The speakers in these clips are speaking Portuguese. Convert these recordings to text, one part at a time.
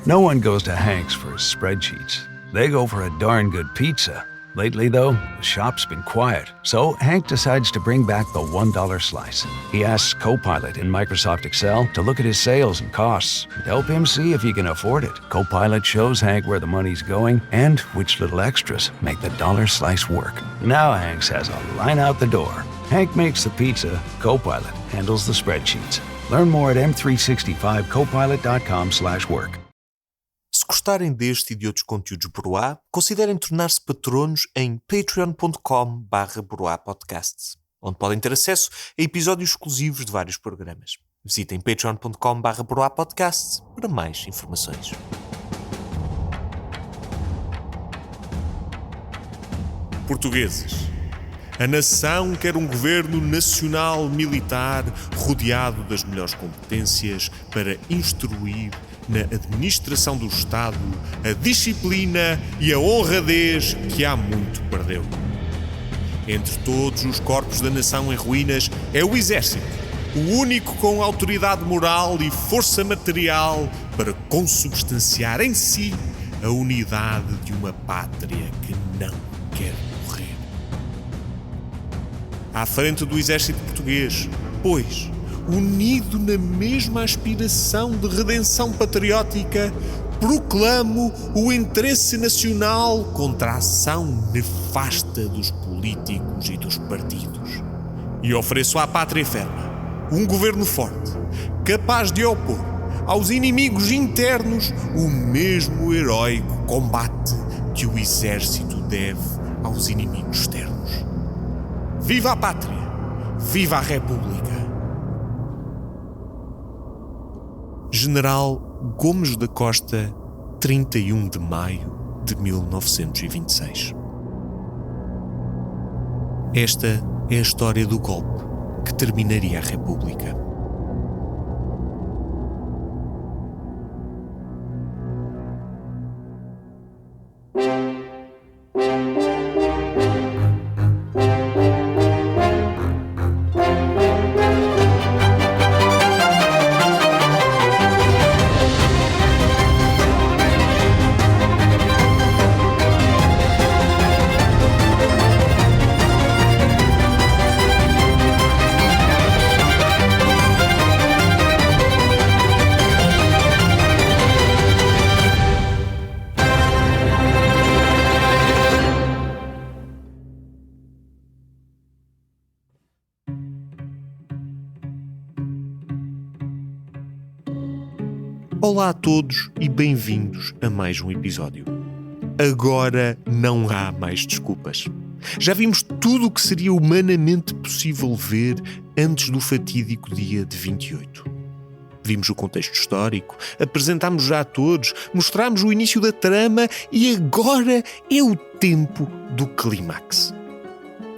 No one goes to Hank's for spreadsheets. They go for a darn good pizza. Lately, though, the shop's been quiet, so Hank decides to bring back the $1 slice. He asks Copilot in Microsoft Excel to look at his sales and costs and help him see if he can afford it. Copilot shows Hank where the money's going and which little extras make the dollar slice work. Now Hank has a line out the door. Hank makes the pizza, Copilot handles the spreadsheets. Learn more at m365copilot.com/work. Se gostarem deste e de outros conteúdos Broá, considerem tornar-se patronos em patreon.com/broapodcasts, onde podem ter acesso a episódios exclusivos de vários programas. Visitem patreon.com/broapodcasts para mais informações. Portugueses. A nação quer um governo nacional militar rodeado das melhores competências para instruir na administração do Estado a disciplina e a honradez que há muito perdeu. Entre todos os corpos da nação em ruínas é o Exército, o único com autoridade moral e força material para consubstanciar em si a unidade de uma pátria que não quer morrer. À frente do Exército português, pois, unido na mesma aspiração de redenção patriótica, proclamo o interesse nacional contra a ação nefasta dos políticos e dos partidos. E ofereço à pátria ferma um governo forte, capaz de opor aos inimigos internos o mesmo heróico combate que o Exército deve aos inimigos externos. Viva a pátria! Viva a República! General Gomes da Costa, 31 de maio de 1926. Esta é a história do golpe que terminaria a República. Olá a todos e bem-vindos a mais um episódio. Agora não há mais desculpas. Já vimos tudo o que seria humanamente possível ver antes do fatídico dia de 28. Vimos o contexto histórico, apresentámos já a todos, mostrámos o início da trama e agora é o tempo do clímax.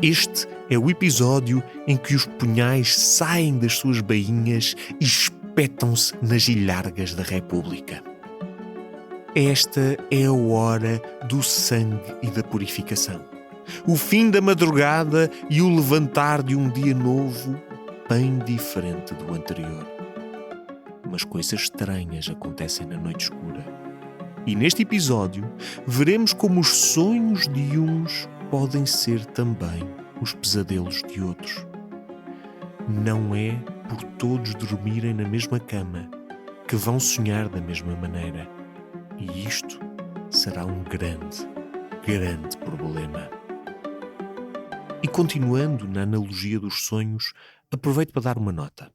Este é o episódio em que os punhais saem das suas bainhas e espetam-se nas ilhargas da República. Esta é a hora do sangue e da purificação. O fim da madrugada e o levantar de um dia novo, bem diferente do anterior. Mas coisas estranhas acontecem na noite escura. E neste episódio veremos como os sonhos de uns podem ser também os pesadelos de outros. Não é por todos dormirem na mesma cama que vão sonhar da mesma maneira. E isto será um grande, grande problema. E continuando na analogia dos sonhos, aproveito para dar uma nota.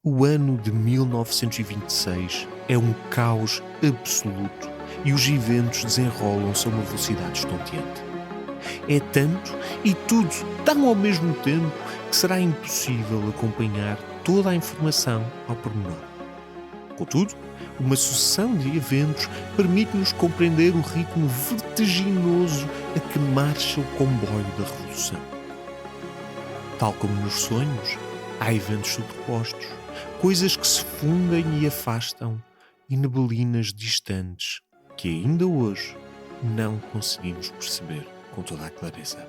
O ano de 1926 é um caos absoluto e os eventos desenrolam-se a uma velocidade estonteante. É tanto e tudo tão ao mesmo tempo que será impossível acompanhar toda a informação ao pormenor. Contudo, uma sucessão de eventos permite-nos compreender o ritmo vertiginoso a que marcha o comboio da Revolução. Tal como nos sonhos, há eventos sobrepostos, coisas que se fundem e afastam e neblinas distantes que ainda hoje não conseguimos perceber com toda a clareza.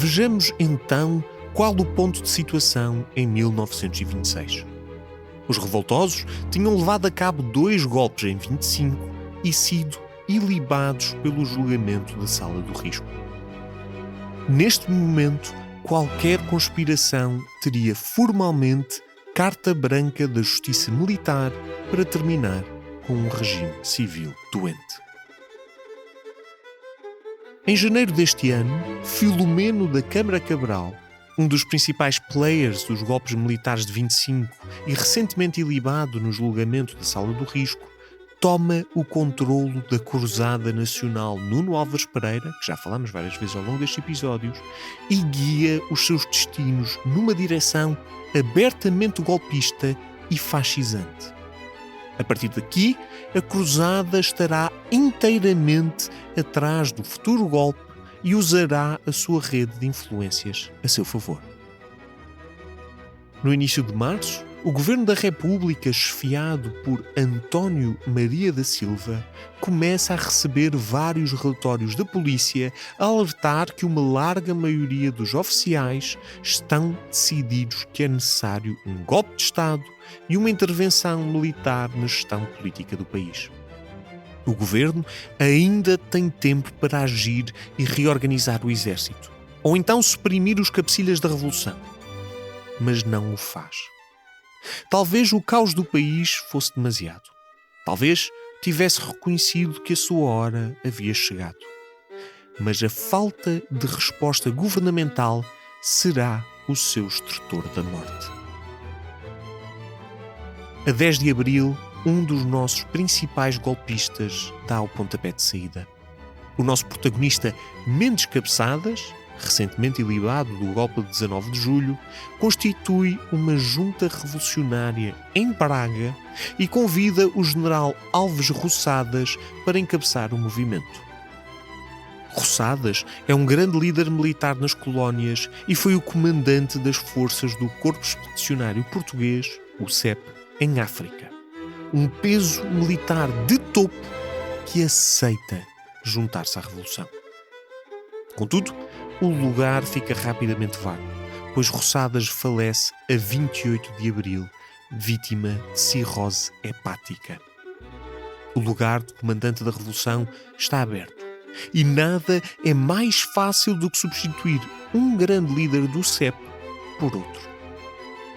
Vejamos então qual o ponto de situação em 1926. Os revoltosos tinham levado a cabo 2 golpes em 25 e sido ilibados pelo julgamento da Sala do Risco. Neste momento, qualquer conspiração teria formalmente carta branca da justiça militar para terminar com um regime civil doente. Em janeiro deste ano, Filomeno da Câmara Cabral, um dos principais players dos golpes militares de 25 e recentemente ilibado no julgamento da Sala do Risco, toma o controlo da Cruzada Nacional Nuno Álvares Pereira, que já falamos várias vezes ao longo destes episódios, e guia os seus destinos numa direção abertamente golpista e fascisante. A partir daqui, a Cruzada estará inteiramente atrás do futuro golpe e usará a sua rede de influências a seu favor. No início de março, o Governo da República, chefiado por António Maria da Silva, começa a receber vários relatórios da polícia a alertar que uma larga maioria dos oficiais estão decididos que é necessário um golpe de Estado e uma intervenção militar na gestão política do país. O Governo ainda tem tempo para agir e reorganizar o exército, ou então suprimir os cabecilhas da Revolução. Mas não o faz. Talvez o caos do país fosse demasiado. Talvez tivesse reconhecido que a sua hora havia chegado. Mas a falta de resposta governamental será o seu extrator da morte. A 10 de abril, um dos nossos principais golpistas dá o pontapé de saída. O nosso protagonista Mendes Cabeçadas, recentemente ilibado do golpe de 19 de julho, constitui uma junta revolucionária em Braga e convida o general Alves Roçadas para encabeçar o movimento. Roçadas é um grande líder militar nas colónias e foi o comandante das forças do Corpo Expedicionário Português, o CEP, em África. Um peso militar de topo que aceita juntar-se à Revolução. Contudo, o lugar fica rapidamente vago, pois Roçadas falece a 28 de abril, vítima de cirrose hepática. O lugar de comandante da Revolução está aberto, e nada é mais fácil do que substituir um grande líder do CEP por outro.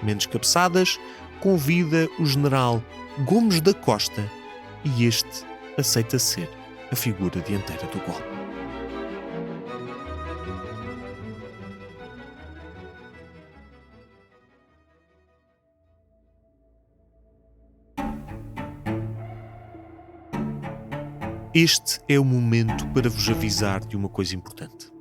Mendes Cabeçadas convida o general Gomes da Costa e este aceita ser a figura dianteira do golpe. Este é o momento para vos avisar de uma coisa importante.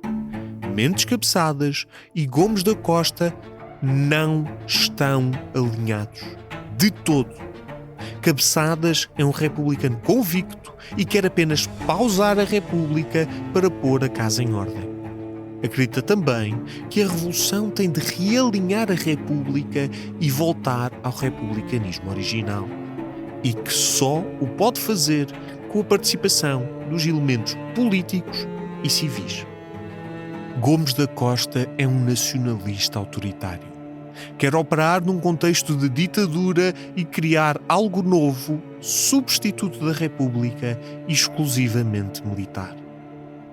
Mendes Cabeçadas e Gomes da Costa não estão alinhados. De todo. Cabeçadas é um republicano convicto e quer apenas pausar a República para pôr a casa em ordem. Acredita também que a Revolução tem de realinhar a República e voltar ao republicanismo original. E que só o pode fazer com a participação dos elementos políticos e civis. Gomes da Costa é um nacionalista autoritário. Quer operar num contexto de ditadura e criar algo novo, substituto da República, exclusivamente militar.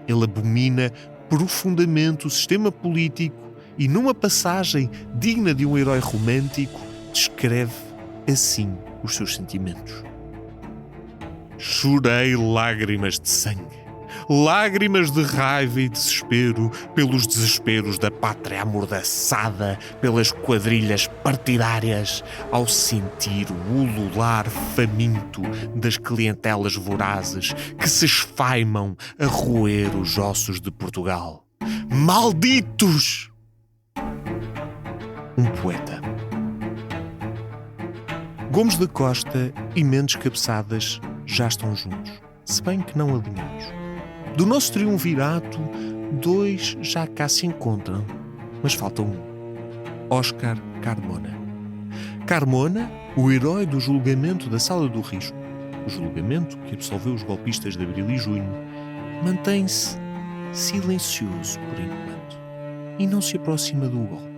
Ele abomina profundamente o sistema político e, numa passagem digna de um herói romântico, descreve assim os seus sentimentos. Chorei lágrimas de sangue, lágrimas de raiva e desespero pelos desesperos da pátria amordaçada pelas quadrilhas partidárias ao sentir o ulular faminto das clientelas vorazes que se esfaimam a roer os ossos de Portugal. Malditos! Um poeta. Gomes da Costa e Mendes Cabeçadas já estão juntos, se bem que não alinhados. Do nosso triunvirato, 2 já cá se encontram, mas falta um. Óscar Carmona. Carmona, o herói do julgamento da Sala do Risco, o julgamento que absolveu os golpistas de abril e junho, mantém-se silencioso por enquanto e não se aproxima do golpe.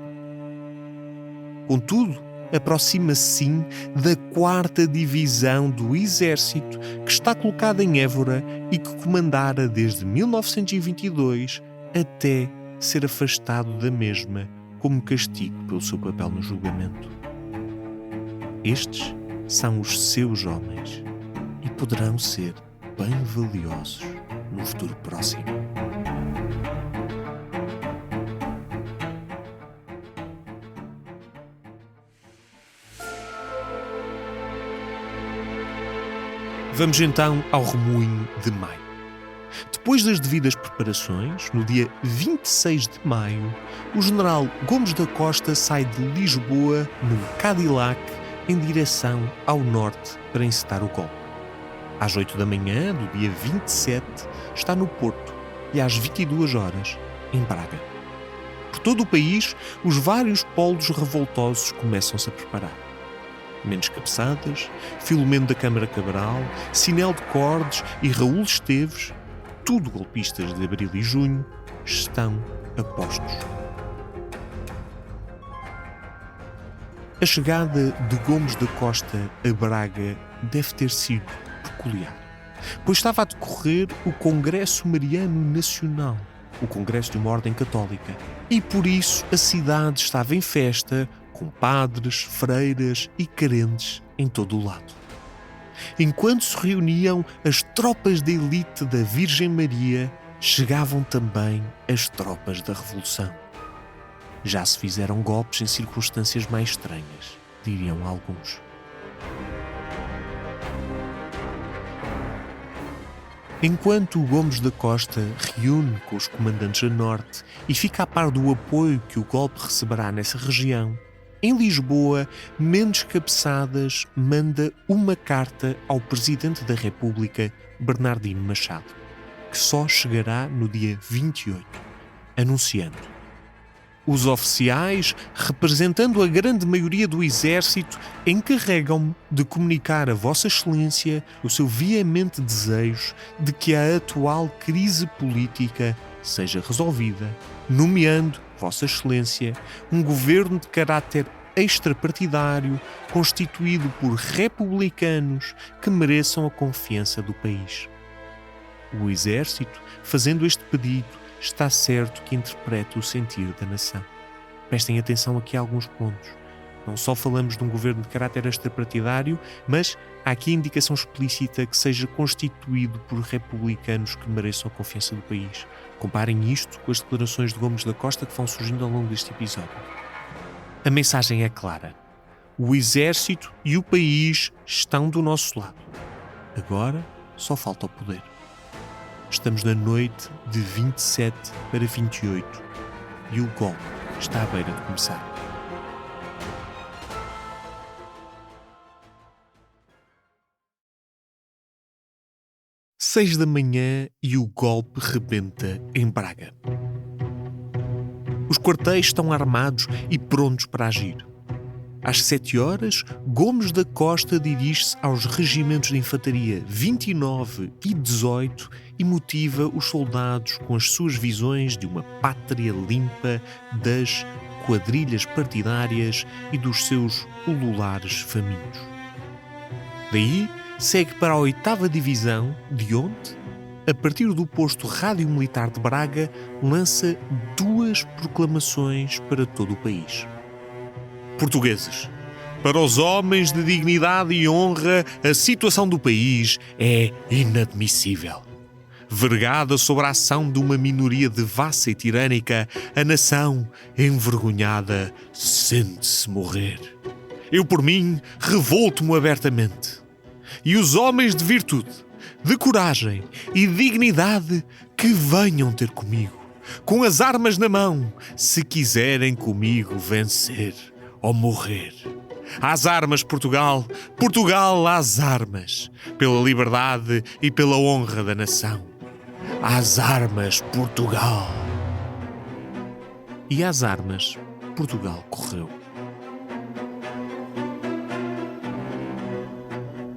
Contudo, aproxima-se sim da 4ª Divisão do Exército, que está colocada em Évora e que comandara desde 1922 até ser afastado da mesma como castigo pelo seu papel no julgamento. Estes são os seus homens e poderão ser bem valiosos no futuro próximo. Vamos então ao remoinho de maio. Depois das devidas preparações, no dia 26 de maio, o general Gomes da Costa sai de Lisboa, no Cadillac, em direção ao norte para encetar o golpe. Às 8 da manhã do dia 27, está no Porto e às 22 horas, em Braga. Por todo o país, os vários polos revoltosos começam-se a preparar. Mendes Cabeçadas, Filomeno da Câmara Cabral, Sinel de Cordes e Raul Esteves, tudo golpistas de abril e junho, estão a postos. A chegada de Gomes da Costa a Braga deve ter sido peculiar, pois estava a decorrer o Congresso Mariano Nacional, o Congresso de uma Ordem Católica, e por isso a cidade estava em festa, com padres, freiras e crentes em todo o lado. Enquanto se reuniam as tropas da elite da Virgem Maria, chegavam também as tropas da Revolução. Já se fizeram golpes em circunstâncias mais estranhas, diriam alguns. Enquanto o Gomes da Costa reúne com os comandantes a norte e fica a par do apoio que o golpe receberá nessa região, em Lisboa, Mendes Cabeçadas manda uma carta ao Presidente da República, Bernardino Machado, que só chegará no dia 28, anunciando: os oficiais, representando a grande maioria do Exército, encarregam-me de comunicar a Vossa Excelência o seu veemente desejo de que a atual crise política seja resolvida, nomeando Vossa Excelência um governo de caráter extrapartidário constituído por republicanos que mereçam a confiança do país. O Exército, fazendo este pedido, está certo que interpreta o sentir da nação. Prestem atenção aqui a alguns pontos. Não só falamos de um governo de caráter extrapartidário, mas há aqui indicação explícita que seja constituído por republicanos que mereçam a confiança do país. Comparem isto com as declarações de Gomes da Costa que vão surgindo ao longo deste episódio. A mensagem é clara. O Exército e o país estão do nosso lado. Agora só falta o poder. Estamos na noite de 27 para 28 e o golpe está à beira de começar. Seis da manhã e o golpe rebenta em Braga. Os quartéis estão armados e prontos para agir. Às 7 horas, Gomes da Costa dirige-se aos regimentos de infantaria 29 e 18 e motiva os soldados com as suas visões de uma pátria limpa das quadrilhas partidárias e dos seus ululares famintos. Daí, segue para a 8ª Divisão, de onde, a partir do posto Rádio Militar de Braga, lança 2 proclamações para todo o país. Portugueses, para os homens de dignidade e honra, a situação do país é inadmissível. Vergada sobre a ação de uma minoria devassa e tirânica, a nação, envergonhada, sente-se morrer. Eu, por mim, revolto-me abertamente. E os homens de virtude, de coragem e dignidade que venham ter comigo, com as armas na mão, se quiserem comigo vencer ou morrer. Às armas, Portugal! Portugal às armas! Pela liberdade e pela honra da nação. Às armas, Portugal! E às armas, Portugal correu.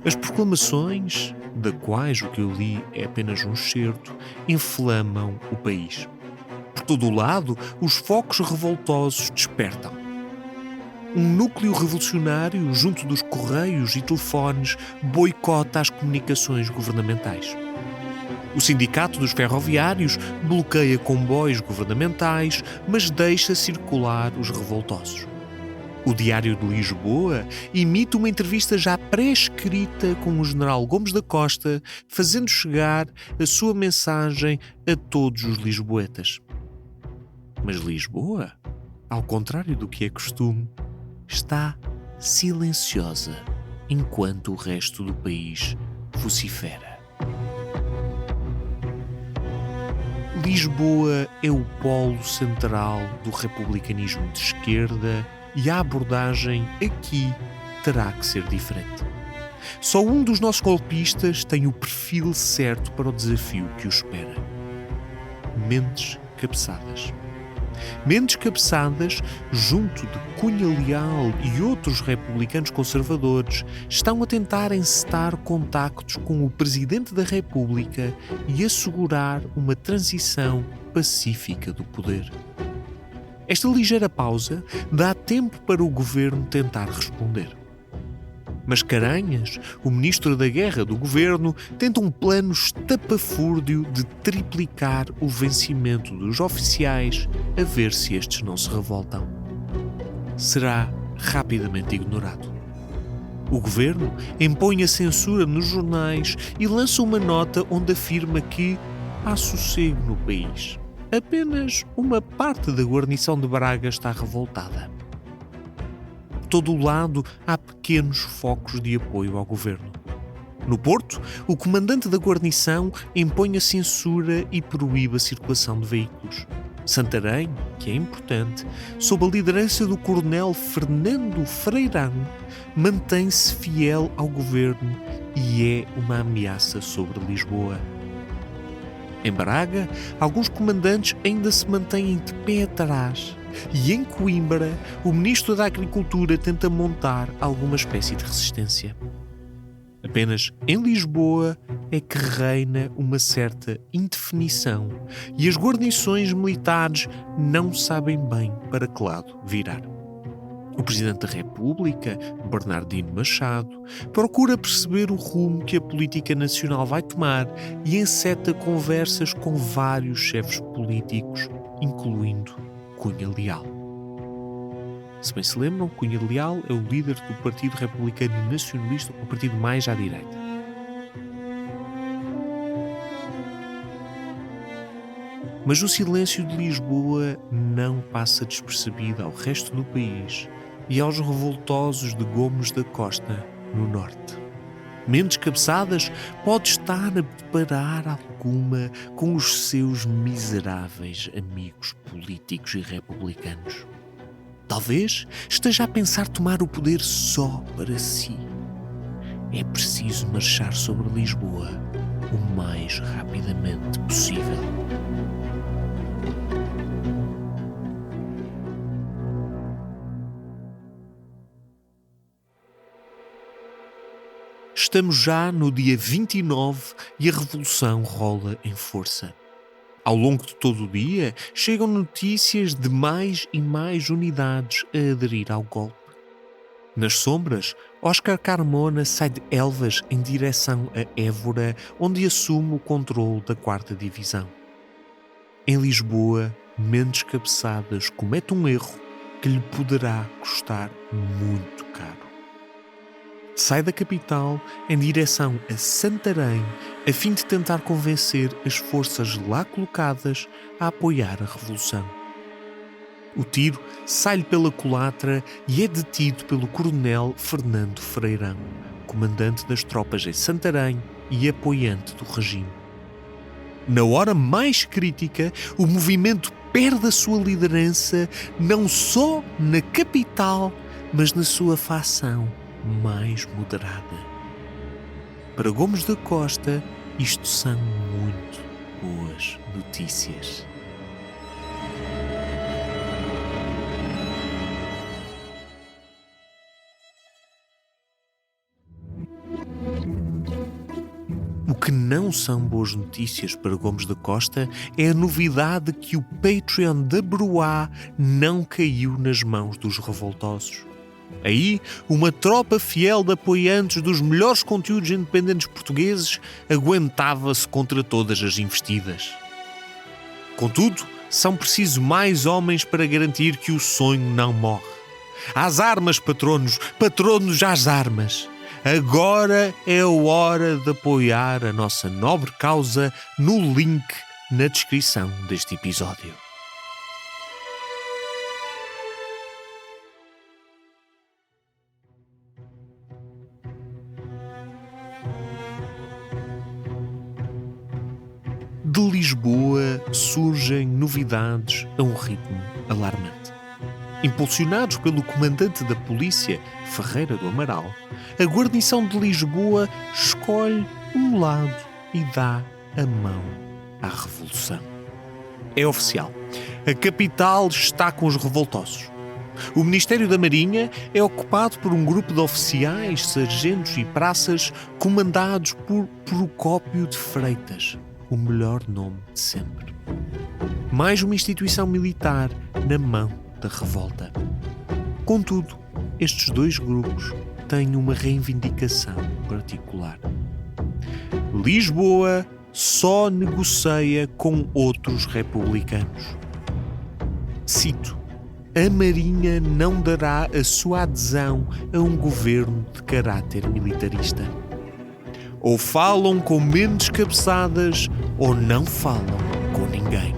As proclamações, da quais o que eu li é apenas um excerto, inflamam o país. todo o lado, os focos revoltosos despertam. Um núcleo revolucionário, junto dos correios e telefones, boicota as comunicações governamentais. O Sindicato dos Ferroviários bloqueia comboios governamentais, mas deixa circular os revoltosos. O Diário de Lisboa emite uma entrevista já pré-escrita com o general Gomes da Costa, fazendo chegar a sua mensagem a todos os lisboetas. Mas Lisboa, ao contrário do que é costume, está silenciosa enquanto o resto do país vocifera. Lisboa é o polo central do republicanismo de esquerda e a abordagem aqui terá que ser diferente. Só um dos nossos golpistas tem o perfil certo para o desafio que o espera. Mendes Cabeçadas. Mendes Cabeçadas, junto de Cunha Leal e outros republicanos conservadores, estão a tentar encetar contactos com o Presidente da República e assegurar uma transição pacífica do poder. Esta ligeira pausa dá tempo para o governo tentar responder. Mascarenhas, o ministro da Guerra do governo, tenta um plano estapafúrdio de triplicar o vencimento dos oficiais a ver se estes não se revoltam. Será rapidamente ignorado. O governo impõe a censura nos jornais e lança uma nota onde afirma que há sossego no país. Apenas uma parte da guarnição de Braga está revoltada. De todo o lado há pequenos focos de apoio ao governo. No Porto, o comandante da guarnição impõe a censura e proíbe a circulação de veículos. Santarém, que é importante, sob a liderança do coronel Fernando Freirão, mantém-se fiel ao governo e é uma ameaça sobre Lisboa. Em Braga, alguns comandantes ainda se mantêm de pé atrás. E em Coimbra, o ministro da Agricultura tenta montar alguma espécie de resistência. Apenas em Lisboa é que reina uma certa indefinição e as guarnições militares não sabem bem para que lado virar. O Presidente da República, Bernardino Machado, procura perceber o rumo que a política nacional vai tomar e enceta conversas com vários chefes políticos, incluindo Cunha Leal. Se bem se lembram, Cunha Leal é o líder do Partido Republicano Nacionalista, o partido mais à direita. Mas o silêncio de Lisboa não passa despercebido ao resto do país e aos revoltosos de Gomes da Costa, no norte. Mendes Cabeçadas pode estar a preparar alguma com os seus miseráveis amigos políticos e republicanos. Talvez esteja a pensar tomar o poder só para si. É preciso marchar sobre Lisboa o mais rapidamente possível. Estamos já no dia 29 e a revolução rola em força. Ao longo de todo o dia, chegam notícias de mais e mais unidades a aderir ao golpe. Nas sombras, Óscar Carmona sai de Elvas em direção a Évora, onde assume o controle da 4ª Divisão. Em Lisboa, Mendes Cabeçadas comete um erro que lhe poderá custar muito caro. Sai da capital em direção a Santarém, a fim de tentar convencer as forças lá colocadas a apoiar a revolução. O tiro sai-lhe pela culatra e é detido pelo coronel Fernando Freirão, comandante das tropas em Santarém e apoiante do regime. Na hora mais crítica, o movimento perde a sua liderança não só na capital, mas na sua facção mais moderada. Para Gomes da Costa, isto são muito boas notícias. O que não são boas notícias para Gomes da Costa é a novidade que o Patreon da Broá não caiu nas mãos dos revoltosos. Aí, uma tropa fiel de apoiantes dos melhores conteúdos independentes portugueses aguentava-se contra todas as investidas. Contudo, são precisos mais homens para garantir que o sonho não morre. Às armas, patronos! Patronos às armas! Agora é a hora de apoiar a nossa nobre causa no link na descrição deste episódio. De Lisboa surgem novidades a um ritmo alarmante. Impulsionados pelo comandante da polícia, Ferreira do Amaral, a guarnição de Lisboa escolhe um lado e dá a mão à revolução. É oficial. A capital está com os revoltosos. O Ministério da Marinha é ocupado por um grupo de oficiais, sargentos e praças comandados por Procópio de Freitas, o melhor nome de sempre. Mais uma instituição militar na mão da revolta. Contudo, estes dois grupos têm uma reivindicação particular. Lisboa só negocia com outros republicanos. Cito: a Marinha não dará a sua adesão a um governo de caráter militarista. Ou falam com mentes cabeçadas ou não falam com ninguém.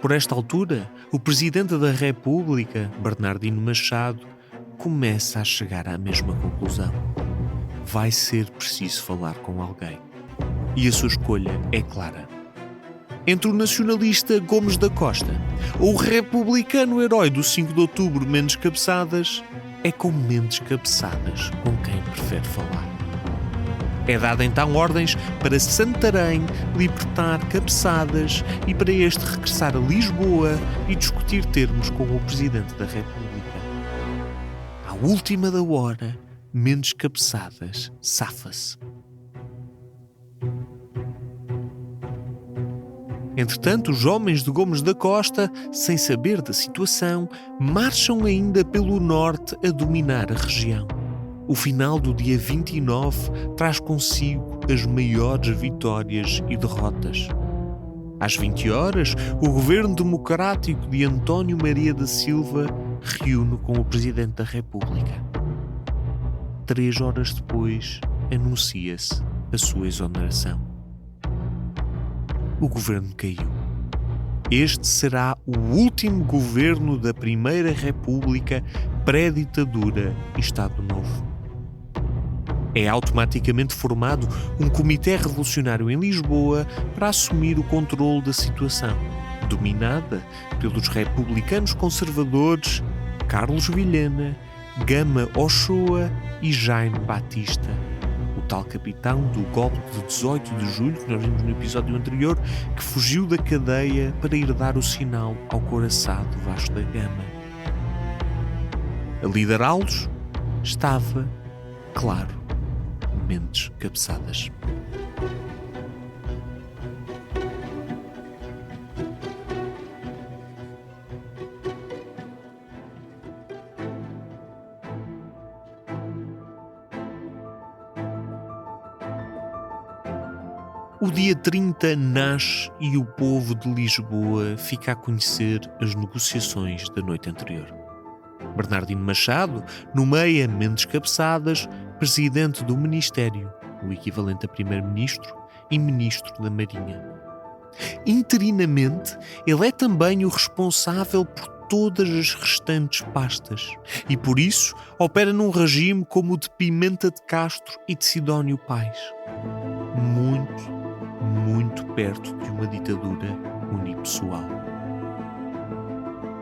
Por esta altura, o Presidente da República, Bernardino Machado, começa a chegar à mesma conclusão. Vai ser preciso falar com alguém. E a sua escolha é clara. Entre o nacionalista Gomes da Costa ou o republicano herói do 5 de outubro Mentes Cabeçadas, é com Mentes Cabeçadas com quem prefere falar. É dada então ordens para Santarém libertar Cabeçadas e para este regressar a Lisboa e discutir termos com o Presidente da República. À última da hora, Mentes Cabeçadas safa-se. Entretanto, os homens de Gomes da Costa, sem saber da situação, marcham ainda pelo norte a dominar a região. O final do dia 29 traz consigo as maiores vitórias e derrotas. Às 20 horas, o governo democrático de António Maria da Silva reúne com o Presidente da República. 3 horas depois, anuncia-se a sua exoneração. O governo caiu. Este será o último governo da Primeira República pré-ditadura e Estado Novo. É automaticamente formado um comitê revolucionário em Lisboa para assumir o controle da situação, dominada pelos republicanos conservadores Carlos Vilhena, Gama Ochoa e Jaime Batista, o tal capitão do golpe de 18 de julho, que nós vimos no episódio anterior, que fugiu da cadeia para ir dar o sinal ao couraçado Vasco da Gama. A liderá-los estava, claro, Mentes Cabeçadas. O dia 30 nasce e o povo de Lisboa fica a conhecer as negociações da noite anterior. Bernardino Machado nomeia Mentes Cabeçadas presidente do Ministério, o equivalente a primeiro-ministro, e ministro da Marinha. Interinamente, ele é também o responsável por todas as restantes pastas e, por isso, opera num regime como o de Pimenta de Castro e de Sidónio Pais. Muito perto de uma ditadura unipessoal.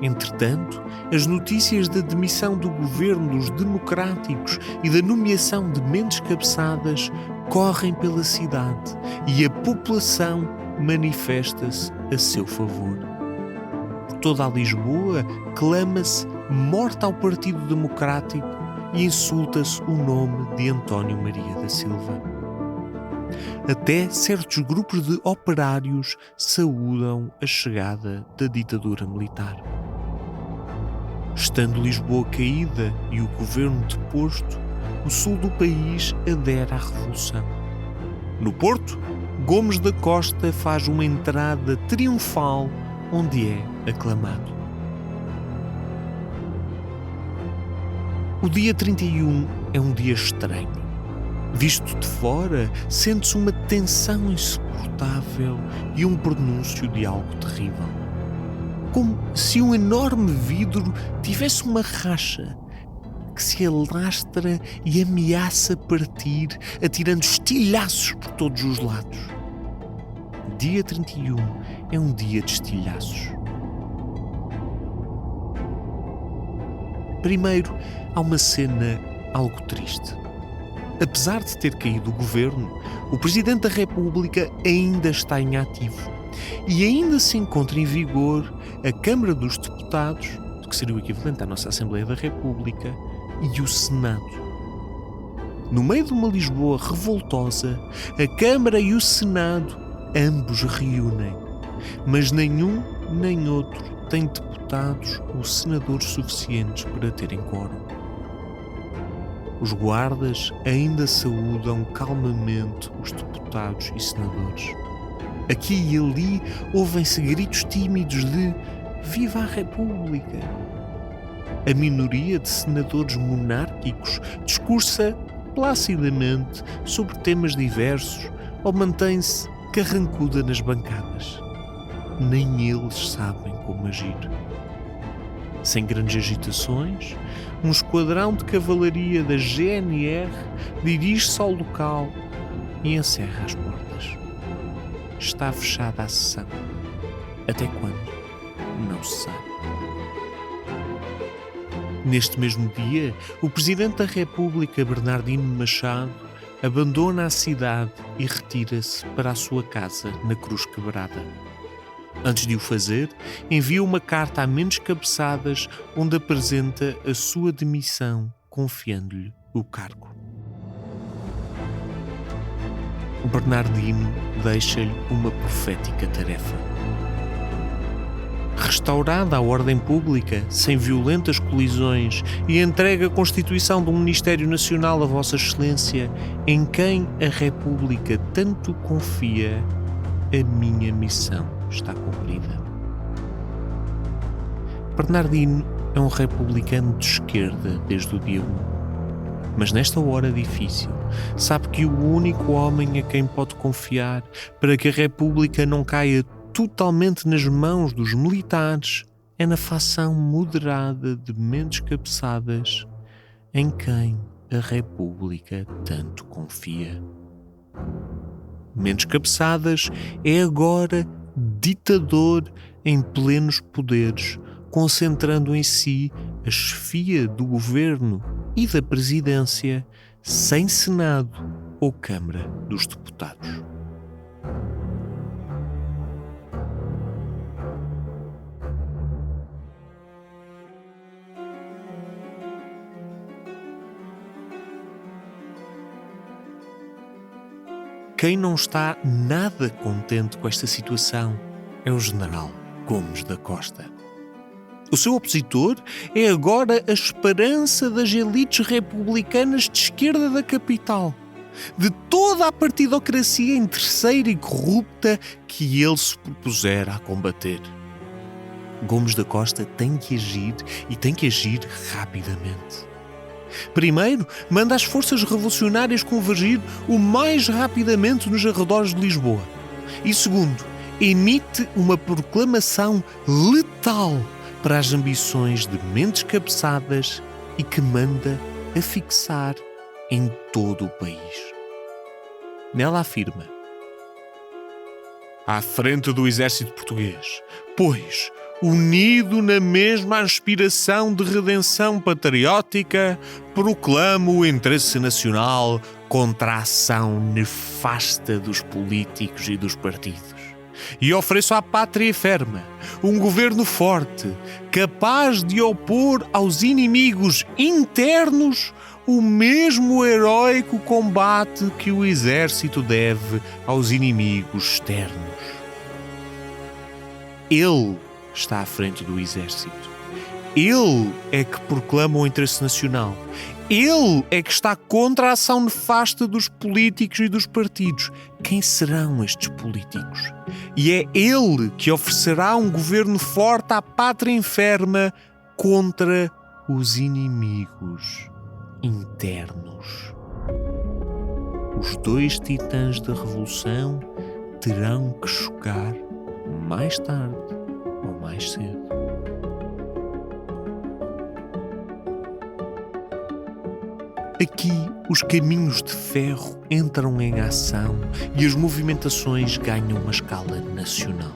Entretanto, as notícias da demissão do governo dos democráticos e da nomeação de Mentes Cabeçadas correm pela cidade e a população manifesta-se a seu favor. Por toda a Lisboa clama-se morte ao Partido Democrático e insulta-se o nome de António Maria da Silva. Até certos grupos de operários saúdam a chegada da ditadura militar. Estando Lisboa caída e o governo deposto, o sul do país adere à Revolução. No Porto, Gomes da Costa faz uma entrada triunfal onde é aclamado. O dia 31 é um dia estranho. Visto de fora, sente-se uma tensão insuportável e um pronúncio de algo terrível. Como se um enorme vidro tivesse uma racha que se alastra e ameaça partir, atirando estilhaços por todos os lados. Dia 31 é um dia de estilhaços. Primeiro, há uma cena algo triste. Apesar de ter caído o governo, o Presidente da República ainda está em ativo e ainda se encontra em vigor a Câmara dos Deputados, que seria o equivalente à nossa Assembleia da República, e o Senado. No meio de uma Lisboa revoltosa, a Câmara e o Senado ambos reúnem, mas nenhum nem outro tem deputados ou senadores suficientes para terem quórum. Os guardas ainda saúdam calmamente os deputados e senadores. Aqui e ali ouvem-se gritos tímidos de "Viva a República!". A minoria de senadores monárquicos discursa placidamente sobre temas diversos ou mantém-se carrancuda nas bancadas. Nem eles sabem como agir. Sem grandes agitações, um esquadrão de cavalaria da GNR dirige-se ao local e encerra as portas. Está fechada a sessão. Até quando? Não se sabe. Neste mesmo dia, o Presidente da República, Bernardino Machado, abandona a cidade e retira-se para a sua casa na Cruz Quebrada. Antes de o fazer, envia uma carta a Mendes Cabeçadas onde apresenta a sua demissão, confiando-lhe o cargo. Bernardino deixa-lhe uma profética tarefa. Restaurada a ordem pública, sem violentas colisões, e entrega a constituição de um Ministério Nacional a Vossa Excelência, em quem a República tanto confia, a minha missão está cumprida. Bernardino é um republicano de esquerda desde o dia 1. Mas nesta hora difícil, sabe que o único homem a quem pode confiar para que a República não caia totalmente nas mãos dos militares é na facção moderada de Mendes Cabeçadas, em quem a República tanto confia. Mendes Cabeçadas é agora ditador em plenos poderes, concentrando em si a chefia do governo e da presidência, sem Senado ou Câmara dos Deputados. Quem não está nada contente com esta situação é o general Gomes da Costa. O seu opositor é agora a esperança das elites republicanas de esquerda da capital, de toda a partidocracia interesseira e corrupta que ele se propusera a combater. Gomes da Costa tem que agir e tem que agir rapidamente. Primeiro, manda as forças revolucionárias convergir o mais rapidamente nos arredores de Lisboa. E segundo, emite uma proclamação letal para as ambições de Mendes Cabeçadas e que manda afixar em todo o país. Nela afirma: à frente do exército português, pois, unido na mesma aspiração de redenção patriótica, proclamo o interesse nacional contra a ação nefasta dos políticos e dos partidos, e ofereço à pátria ferma um governo forte, capaz de opor aos inimigos internos o mesmo heróico combate que o exército deve aos inimigos externos. Ele está à frente do exército. Ele é que proclama o interesse nacional. Ele é que está contra a ação nefasta dos políticos e dos partidos. Quem serão estes políticos? E é ele que oferecerá um governo forte à pátria enferma contra os inimigos internos. Os dois titãs da revolução terão que chocar mais tarde ou mais cedo. Aqui, os caminhos de ferro entram em ação e as movimentações ganham uma escala nacional.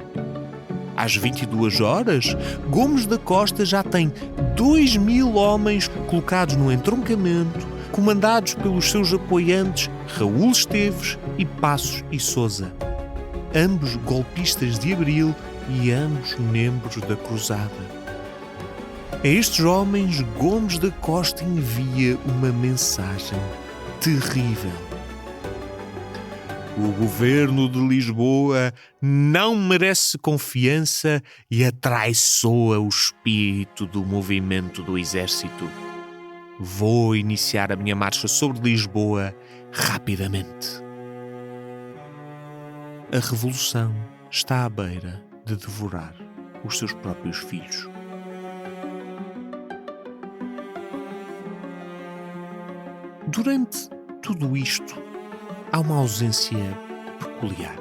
Às 22 horas, Gomes da Costa já tem 2.000 homens colocados no entroncamento, comandados pelos seus apoiantes Raul Esteves e Passos e Sousa, ambos golpistas de Abril e ambos membros da Cruzada. A estes homens, Gomes da Costa envia uma mensagem terrível. O governo de Lisboa não merece confiança e atraiçoa o espírito do movimento do exército. Vou iniciar a minha marcha sobre Lisboa rapidamente. A revolução está à beira de devorar os seus próprios filhos. Durante tudo isto, há uma ausência peculiar.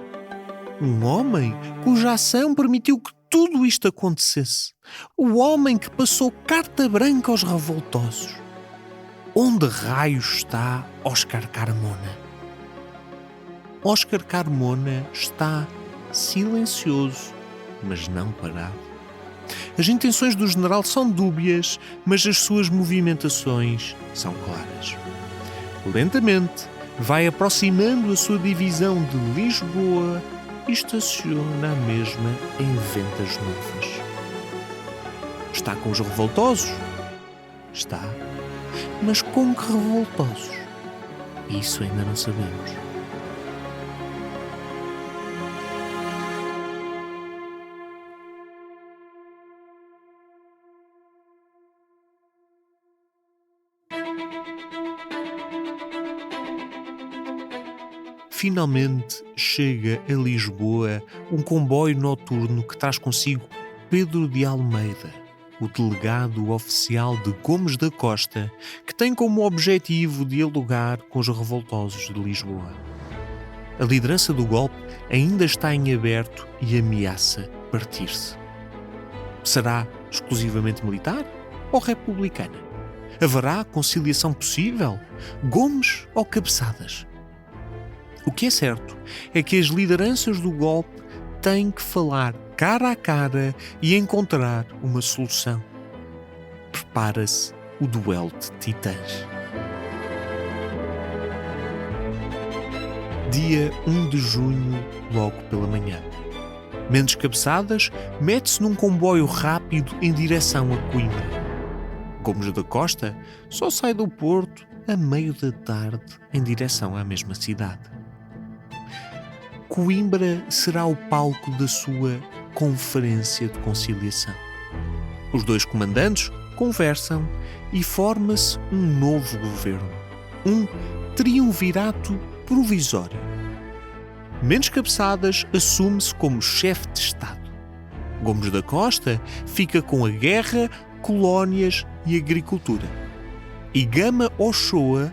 Um homem cuja ação permitiu que tudo isto acontecesse. O homem que passou carta branca aos revoltosos. Onde raios está Óscar Carmona? Óscar Carmona está silencioso, mas não parado. As intenções do general são dúbias, mas as suas movimentações são claras. Lentamente, vai aproximando a sua divisão de Lisboa e estaciona a mesma em Ventas Novas. Está com os revoltosos? Está. Mas com que revoltosos? Isso ainda não sabemos. Finalmente chega a Lisboa um comboio noturno que traz consigo Pedro de Almeida, o delegado oficial de Gomes da Costa, que tem como objetivo dialogar com os revoltosos de Lisboa. A liderança do golpe ainda está em aberto e ameaça partir-se. Será exclusivamente militar ou republicana? Haverá conciliação possível? Gomes ou cabeçadas? O que é certo é que as lideranças do golpe têm que falar cara a cara e encontrar uma solução. Prepara-se o duelo de titãs. Dia 1 de junho, logo pela manhã. Mendes Cabeçadas mete-se num comboio rápido em direção a Coimbra. Gomes da Costa só sai do Porto a meio da tarde em direção à mesma cidade. Coimbra será o palco da sua conferência de conciliação. Os dois comandantes conversam e forma-se um novo governo, um triunvirato provisório. Mendes Cabeçadas assume-se como chefe de Estado. Gomes da Costa fica com a guerra, colónias e agricultura. E Gama Ochoa,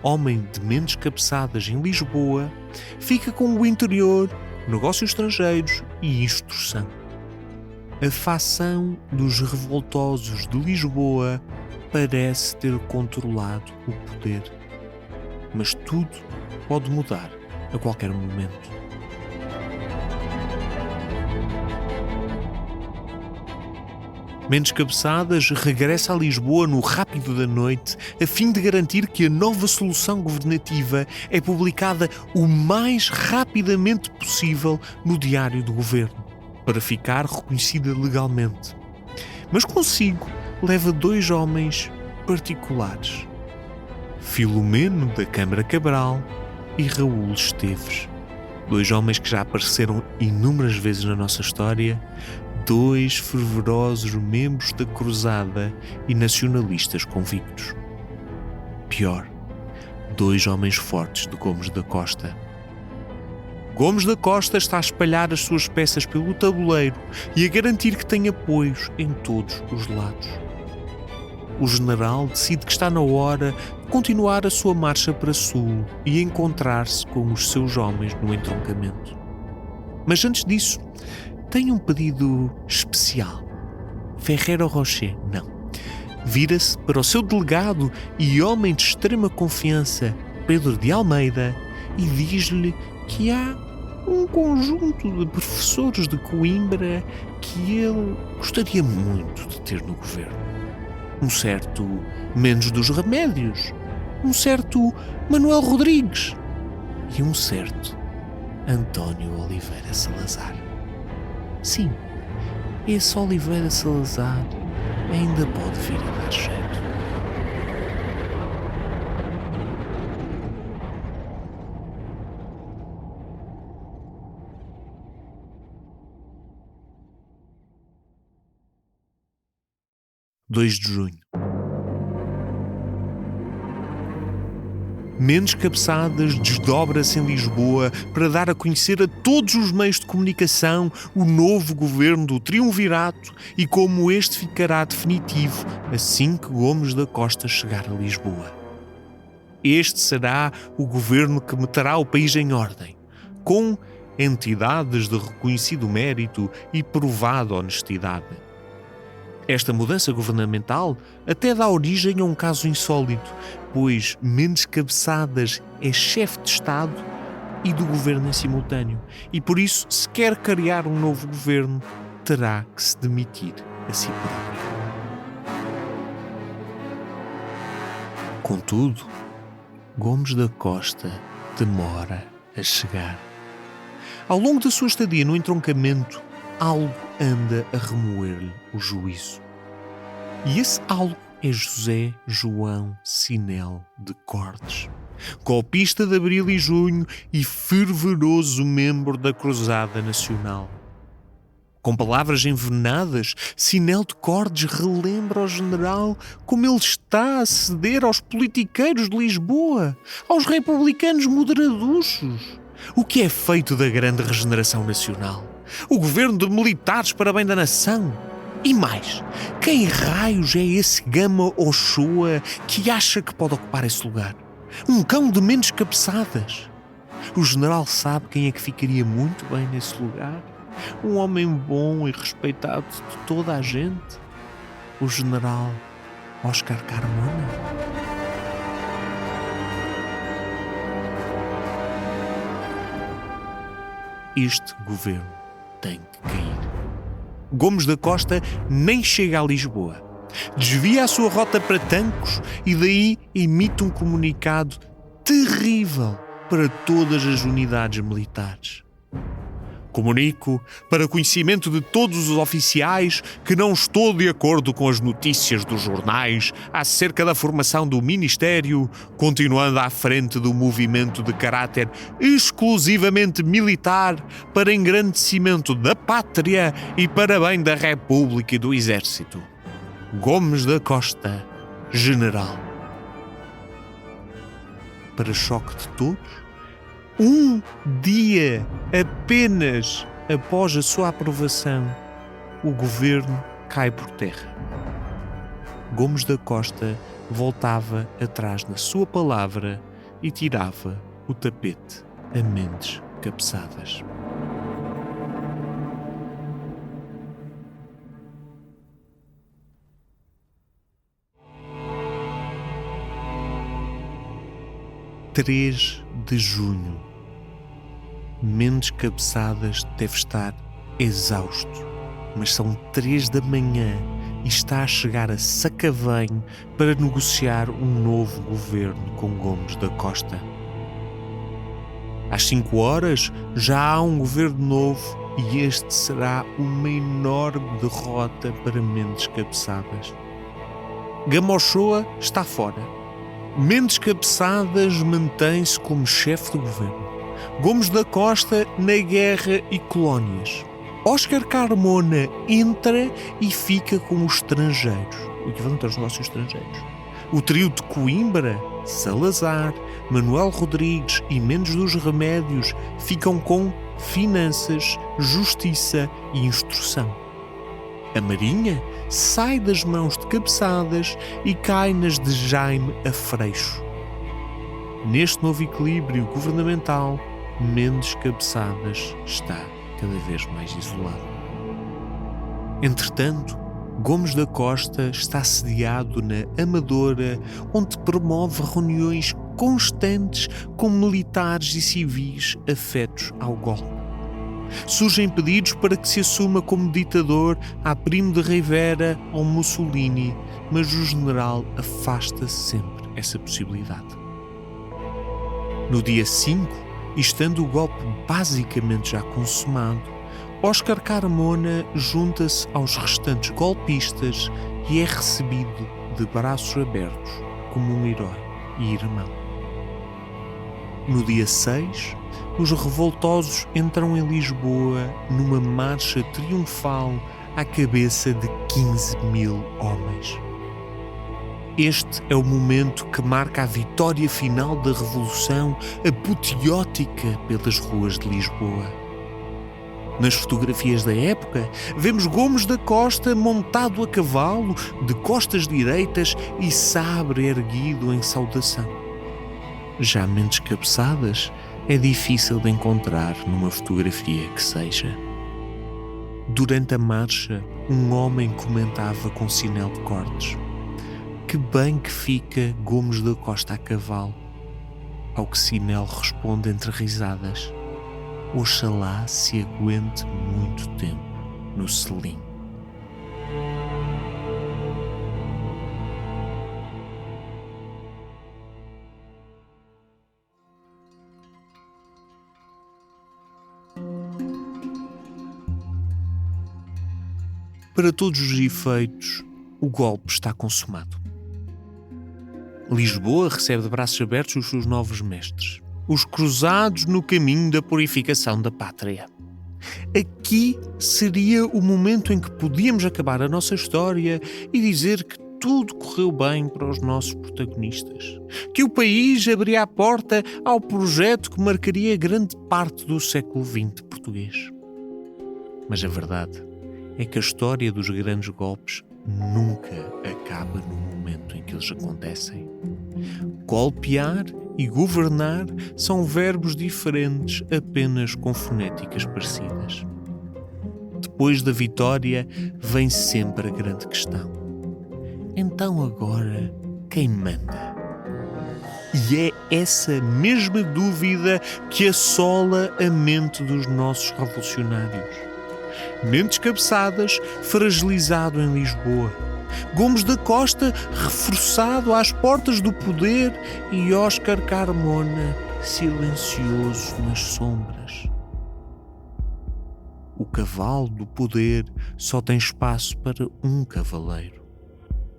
homem de Mendes Cabeçadas em Lisboa, fica com o interior, negócios estrangeiros e instrução. A facção dos revoltosos de Lisboa parece ter controlado o poder. Mas tudo pode mudar a qualquer momento. Mendes Cabeçadas regressa a Lisboa no rápido da noite a fim de garantir que a nova solução governativa é publicada o mais rapidamente possível no Diário do Governo, para ficar reconhecida legalmente. Mas consigo leva 2 homens particulares: Filomeno da Câmara Cabral e Raul Esteves. 2 homens que já apareceram inúmeras vezes na nossa história, 2 fervorosos membros da Cruzada e nacionalistas convictos. Pior, 2 homens fortes de Gomes da Costa. Gomes da Costa está a espalhar as suas peças pelo tabuleiro e a garantir que tem apoios em todos os lados. O general decide que está na hora de continuar a sua marcha para sul e encontrar-se com os seus homens no entroncamento. Mas antes disso, tem um pedido especial. Ferreiro Rocher, não. Vira-se para o seu delegado e homem de extrema confiança, Pedro de Almeida, e diz-lhe que há um conjunto de professores de Coimbra que ele gostaria muito de ter no governo. Um certo Mendes dos Remédios, um certo Manuel Rodrigues e um certo António Oliveira Salazar. Sim, esse Oliveira Salazar ainda pode vir a dar jeito. (2 de junho). Mendes Cabeçadas desdobra-se em Lisboa para dar a conhecer a todos os meios de comunicação o novo governo do Triunvirato e como este ficará definitivo assim que Gomes da Costa chegar a Lisboa. Este será o governo que meterá o país em ordem, com entidades de reconhecido mérito e provada honestidade. Esta mudança governamental até dá origem a um caso insólito, pois Mendes Cabeçadas é chefe de Estado e do governo em simultâneo, e por isso, se quer criar um novo governo, terá que se demitir a si próprio. Contudo, Gomes da Costa demora a chegar. Ao longo da sua estadia no entroncamento, algo anda a remoer-lhe o juízo. E esse algo é José João Sinel de Cordes, golpista de abril e junho e fervoroso membro da Cruzada Nacional. Com palavras envenenadas, Sinel de Cordes relembra ao general como ele está a ceder aos politiqueiros de Lisboa, aos republicanos moderaduchos. O que é feito da grande regeneração nacional? O governo de militares para bem da nação? E mais, quem raios é esse Gama Ochoa que acha que pode ocupar esse lugar? Um cão de Mendes Cabeçadas. O general sabe quem é que ficaria muito bem nesse lugar? Um homem bom e respeitado de toda a gente? O general Oscar Carmona? Este governo tem que cair. Gomes da Costa nem chega a Lisboa. Desvia a sua rota para Tancos e daí emite um comunicado terrível para todas as unidades militares. Comunico para conhecimento de todos os oficiais que não estou de acordo com as notícias dos jornais acerca da formação do Ministério, continuando à frente do movimento de caráter exclusivamente militar para engrandecimento da pátria e para bem da República e do Exército. Gomes da Costa, General. Para choque de todos, um dia apenas após a sua aprovação, o governo cai por terra. Gomes da Costa voltava atrás na sua palavra e tirava o tapete a Mendes Cabeçadas. (3 de junho). Mendes Cabeçadas deve estar exausto, mas são 3 da manhã e está a chegar a Sacavém para negociar um novo governo com Gomes da Costa. Às 5 horas já há um governo novo e este será uma enorme derrota para Mendes Cabeçadas. Gamochoa está fora. Mendes Cabeçadas mantém-se como chefe do governo. Gomes da Costa na guerra e colónias. Óscar Carmona entra e fica com os estrangeiros, o equivalente aos negócios estrangeiros. O trio de Coimbra, Salazar, Manuel Rodrigues e Mendes dos Remédios ficam com finanças, justiça e instrução. A Marinha sai das mãos de Cabeçadas e cai nas de Jaime a Freixo. Neste novo equilíbrio governamental, Mendes Cabeçadas está cada vez mais isolado. Entretanto, Gomes da Costa está sediado na Amadora, onde promove reuniões constantes com militares e civis afetos ao golpe. Surgem pedidos para que se assuma como ditador a Primo de Rivera ou Mussolini, mas o general afasta sempre essa possibilidade. No dia 5, e estando o golpe basicamente já consumado, Óscar Carmona junta-se aos restantes golpistas e é recebido de braços abertos como um herói e irmão. No dia 6, os revoltosos entram em Lisboa numa marcha triunfal à cabeça de 15.000 homens. Este é o momento que marca a vitória final da Revolução, apoteótica pelas ruas de Lisboa. Nas fotografias da época, vemos Gomes da Costa montado a cavalo, de costas direitas e sabre erguido em saudação. Já Mendes Cabeçadas é difícil de encontrar numa fotografia que seja. Durante a marcha, um homem comentava com sinal de cortes: "Que bem que fica Gomes da Costa a cavalo." Ao que Sinel responde entre risadas: "Oxalá se aguente muito tempo no selim." Para todos os efeitos, o golpe está consumado. Lisboa recebe de braços abertos os seus novos mestres, os cruzados no caminho da purificação da pátria. Aqui seria o momento em que podíamos acabar a nossa história e dizer que tudo correu bem para os nossos protagonistas, que o país abria a porta ao projeto que marcaria grande parte do século XX português. Mas a verdade é que a história dos grandes golpes nunca acaba no momento em que eles acontecem. Golpear e governar são verbos diferentes, apenas com fonéticas parecidas. Depois da vitória vem sempre a grande questão: então agora quem manda? E é essa mesma dúvida que assola a mente dos nossos revolucionários. Mendes Cabeçadas, fragilizado em Lisboa. Gomes da Costa, reforçado às portas do poder. E Óscar Carmona, silencioso nas sombras. O cavalo do poder só tem espaço para um cavaleiro.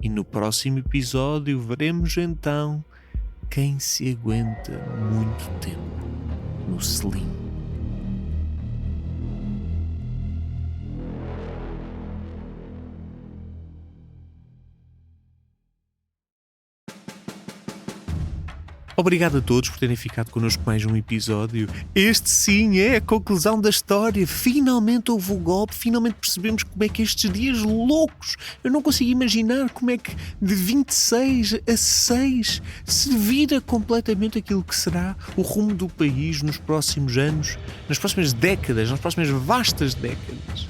E no próximo episódio veremos então quem se aguenta muito tempo no selim. Obrigado a todos por terem ficado connosco mais um episódio. Este sim é a conclusão da história. Finalmente houve o golpe, finalmente percebemos como é que estes dias loucos, eu não consigo imaginar como é que de 26 a 6 se vira completamente aquilo que será o rumo do país nos próximos anos, nas próximas décadas, nas próximas vastas décadas.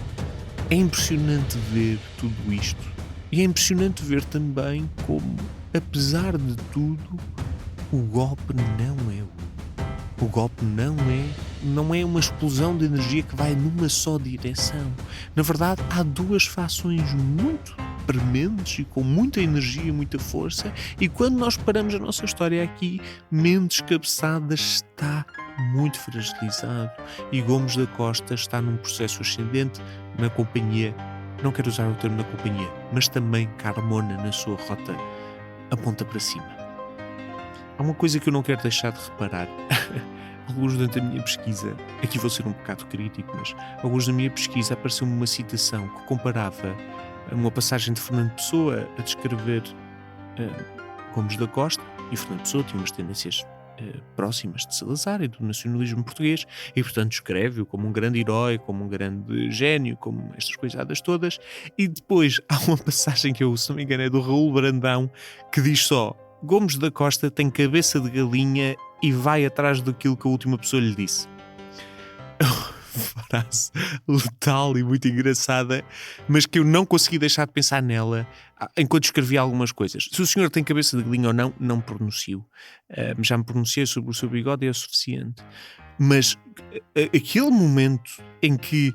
É impressionante ver tudo isto. E é impressionante ver também como, apesar de tudo, o golpe não é o golpe não é uma explosão de energia que vai numa só direção. Na verdade, há duas fações muito prementes e com muita energia e muita força, e quando nós paramos a nossa história aqui, Mendes Cabeçadas está muito fragilizado e Gomes da Costa está num processo ascendente na companhia, não quero usar o termo na companhia, mas também Carmona na sua rota aponta para cima. Há uma coisa que eu não quero deixar de reparar. Alguns durante a minha pesquisa, aqui vou ser um bocado crítico, mas alguns da minha pesquisa apareceu-me uma citação que comparava uma passagem de Fernando Pessoa a descrever Gomes da Costa, e Fernando Pessoa tinha umas tendências próximas de Salazar e do nacionalismo português, e portanto escreve-o como um grande herói, como um grande gênio, como estas coisadas todas, e depois há uma passagem que eu, se não me engano, é do Raul Brandão, que diz só: Gomes da Costa tem cabeça de galinha e vai atrás daquilo que a última pessoa lhe disse. Frase letal e muito engraçada, mas que eu não consegui deixar de pensar nela enquanto escrevia algumas coisas. Se o senhor tem cabeça de galinha ou não, não pronuncio. Já me pronunciei sobre o seu bigode e é o suficiente. Mas aquele momento em que,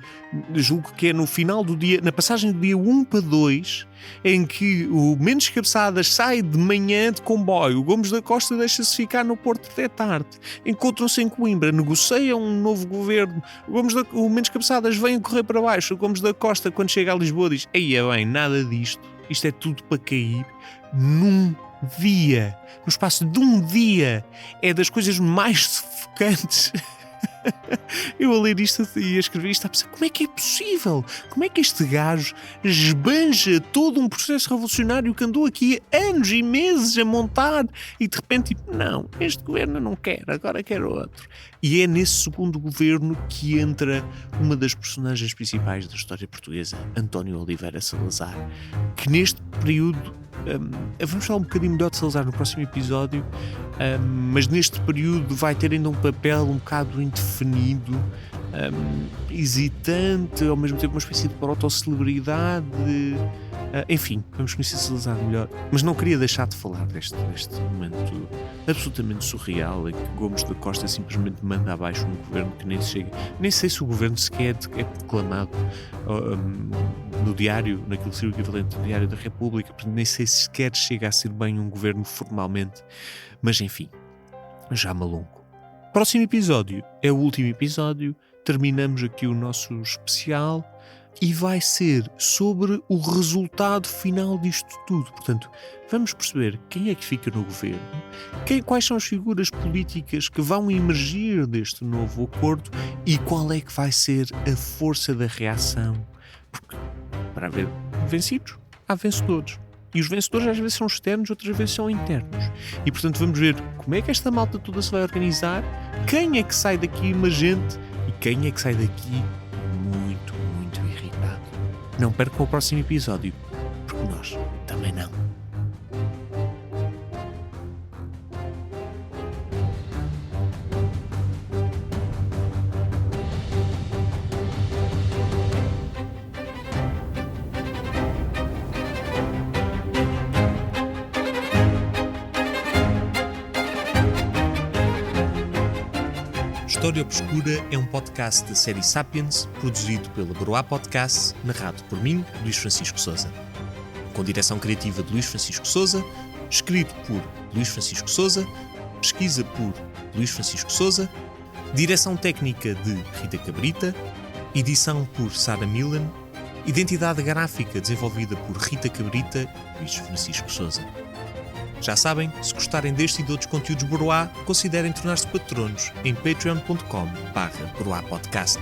julgo que é no final do dia, na passagem do dia 1 para 2, em que o Mendes Cabeçadas sai de manhã de comboio, o Gomes da Costa deixa-se ficar no Porto até tarde, encontram-se em Coimbra, negociam um novo governo, o Mendes Cabeçadas vem correr para baixo, o Gomes da Costa, quando chega a Lisboa, diz: eia bem, nada disto, isto é tudo para cair num dia, no espaço de um dia. É das coisas mais sufocantes. Eu a ler isto e a escrever isto a pensar: como é que é possível? Como é que este gajo esbanja todo um processo revolucionário que andou aqui anos e meses a montar e de repente, tipo, não, este governo não quer, agora quer outro. E é nesse segundo governo que entra uma das personagens principais da história portuguesa, António Oliveira Salazar, que neste período, vamos falar um bocadinho melhor de Salazar no próximo episódio, mas neste período vai ter ainda um papel um bocado indefinido, hesitante, ao mesmo tempo uma espécie de proto-celebridade. Enfim, vamos conhecer Salazar melhor, mas não queria deixar de falar deste momento absolutamente surreal em que Gomes da Costa simplesmente manda abaixo um governo que nem chega, nem sei se o governo sequer é proclamado no diário, naquilo que seria o equivalente do Diário da República, portanto, nem sei se sequer chega a ser bem um governo formalmente, mas enfim, já me alongo. Próximo episódio é o último episódio, terminamos aqui o nosso especial e vai ser sobre o resultado final disto tudo. Portanto, vamos perceber quem é que fica no governo, quais são as figuras políticas que vão emergir deste novo acordo e qual é que vai ser a força da reação. Porque, para haver vencidos, há vencedores. E os vencedores às vezes são externos, outras vezes são internos. E, portanto, vamos ver como é que esta malta toda se vai organizar, quem é que sai daqui emergente e quem é que sai daqui muito, muito irritado. Não percam o próximo episódio, porque nós também não. História Obscura é um podcast da série Sapiens, produzido pela Broá Podcast, narrado por mim, Luís Francisco Sousa. Com direção criativa de Luís Francisco Sousa, escrito por Luís Francisco Sousa, pesquisa por Luís Francisco Sousa, direção técnica de Rita Cabrita, edição por Sara Milan, identidade gráfica desenvolvida por Rita Cabrita e Luís Francisco Sousa. Já sabem, se gostarem deste e de outros conteúdos Broá, considerem tornar-se patronos em patreon.com/broapodcast.